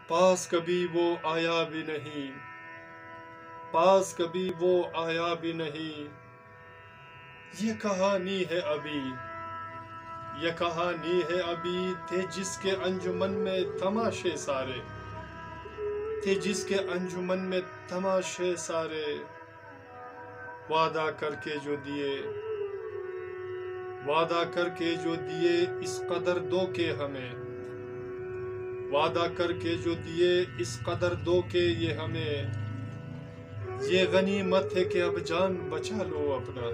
पास कभी वो आया भी नहीं, पास कभी वो आया भी नहीं। ये कहानी है अभी, ये कहानी है अभी। थे जिसके अंजुमन में तमाशे सारे, थे जिसके अंजुमन में तमाशे सारे। वादा करके जो दिए, वादा करके जो दिए, इस कदर दो के हमें। वादा करके जो दिए, इस कदर दो के ये हमें। ये गनीमत है कि अब जान बचा लो अपना,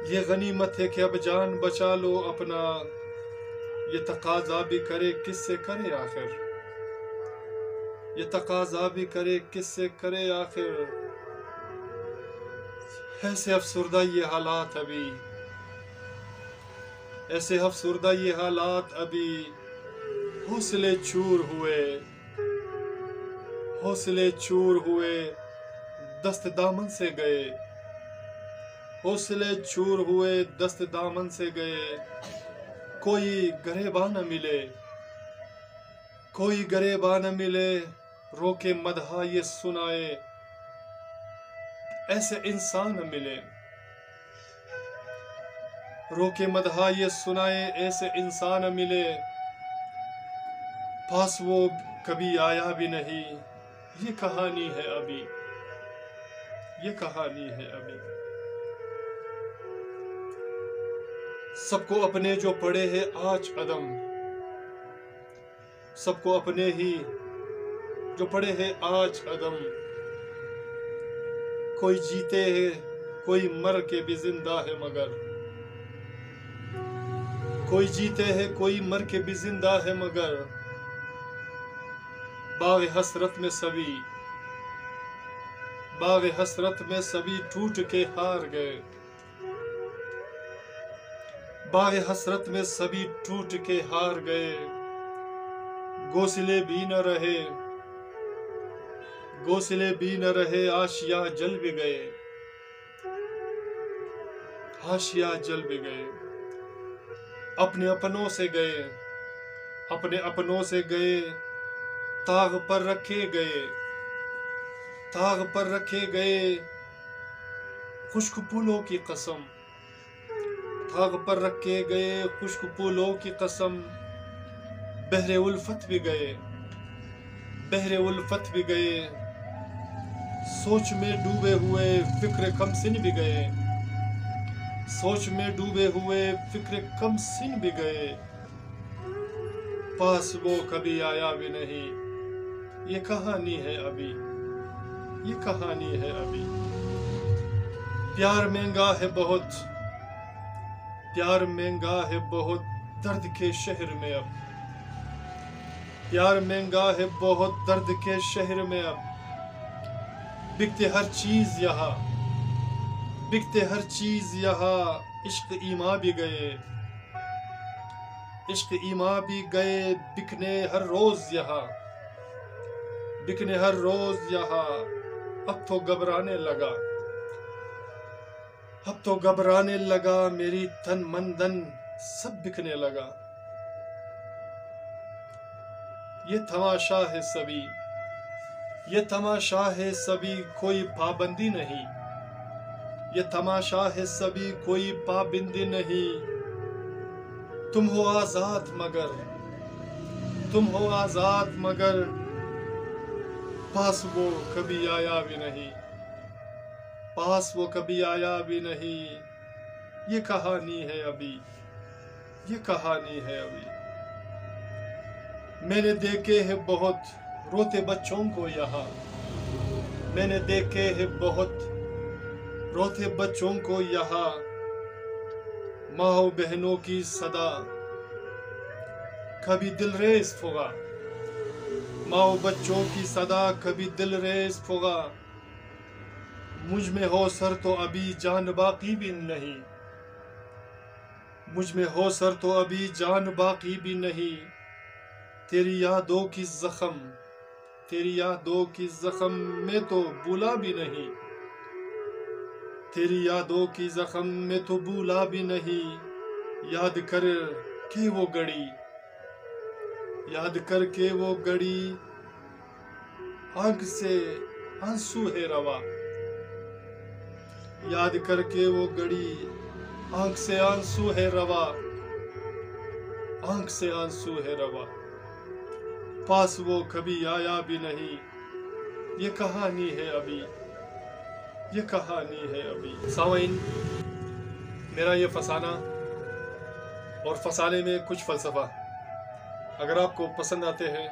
ये गनीमत है कि अब जान बचा लो अपना। ये तकाजा भी करे किससे करे आखिर, ये तकाजा भी करे किससे करे आखिर। ऐसे अफसुर्दा ये हालात अभी, ऐसे अफसुर्दा ये हालात अभी। हौसले चूर हुए, हौसले चूर हुए, दस्त दामन से गए। हौसले चूर हुए, दस्त दामन से गए। कोई गरेबा न मिले, कोई गरेबा न मिले। रोके मदहा ये सुनाए, ऐसे इंसान मिले। रोके मदहा ये सुनाए, ऐसे इंसान मिले। पास वो कभी आया भी नहीं। ये कहानी है अभी, ये कहानी है अभी। सबको अपने जो पड़े हैं आज अदम, सबको अपने ही जो पड़े हैं आज अदम। कोई जीते है, कोई मर के भी जिंदा है मगर। कोई जीते है, कोई मर के भी जिंदा है मगर। बाग हसरत में सभी, बाग हसरत में सभी टूट के हार गए। बाग हसरत में सभी टूट के हार गए। घोंसले भी न रहे, घोंसले भी न रहे। आशिया जल भी गए, आशिया जल भी गए। अपने अपनों से गए, अपने अपनों से गए। ताग पर रखे गए, ताग पर रखे गए। खुश्क फूलों की कसम, ताग पर रखे गए। खुश्क फूलों की कसम। बहरे उल्फत भी गए, बहरे उल्फत भी गए। सोच में डूबे हुए फिक्र कमसिन भी गए, सोच में डूबे हुए फिक्र कमसिन भी गए। पास वो कभी आया भी नहीं। ये कहानी है अभी, ये कहानी है अभी। प्यार महंगा है बहुत, प्यार महंगा है बहुत दर्द के शहर में अब। प्यार महंगा है बहुत दर्द के शहर में अब। बिकते हर चीज यहाँ, बिकते हर चीज यहाँ। इश्क ईमा भी गए, इश्क ईमा भी गए। बिकने हर रोज यहाँ, बिकने हर रोज यहाँ। अब तो घबराने लगा, अब तो घबराने लगा। मेरी तन मन धन सब बिकने लगा। ये तमाशा है सभी, ये तमाशा है सभी। कोई पाबंदी नहीं, ये तमाशा है सभी। कोई पाबंदी नहीं। तुम हो आजाद मगर, तुम हो आजाद मगर। पास वो कभी आया भी नहीं, पास वो कभी आया भी नहीं। ये कहानी है अभी, ये कहानी है अभी। मैंने देखे हैं बहुत रोते बच्चों को यहाँ, मैंने देखे हैं बहुत रोते बच्चों को यहाँ। माँ बहनों की सदा कभी दिल रेस होगा, माँ बच्चों की सदा कभी दिल रेस होगा। मुझ में हो सर तो अभी जान बाकी भी नहीं, मुझ में हो सर तो अभी जान बाकी भी नहीं। तेरी यादों की जख्म, तेरी यादों की जख्म में तो भूला भी नहीं। तेरी यादों की जख्म में तो भूला भी नहीं। याद कर के वो घड़ी, याद करके वो घड़ी आंख से आंसू है रवा। याद करके वो घड़ी आंख से आंसू है रवा, आंख से आंसू है रवा। पास वो कभी आया भी नहीं, ये कहानी है अभी, ये कहानी है अभी। सामीन, मेरा ये फसाना और फसाने में कुछ फलसफा अगर आपको पसंद आते हैं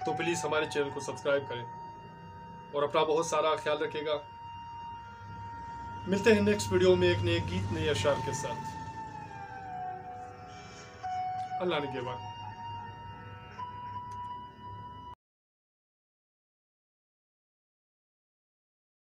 तो प्लीज़ हमारे चैनल को सब्सक्राइब करें और अपना बहुत सारा ख्याल रखिएगा। मिलते हैं नेक्स्ट वीडियो में एक नए गीत, नए अशार के साथ। अल्लाह ने के बाद।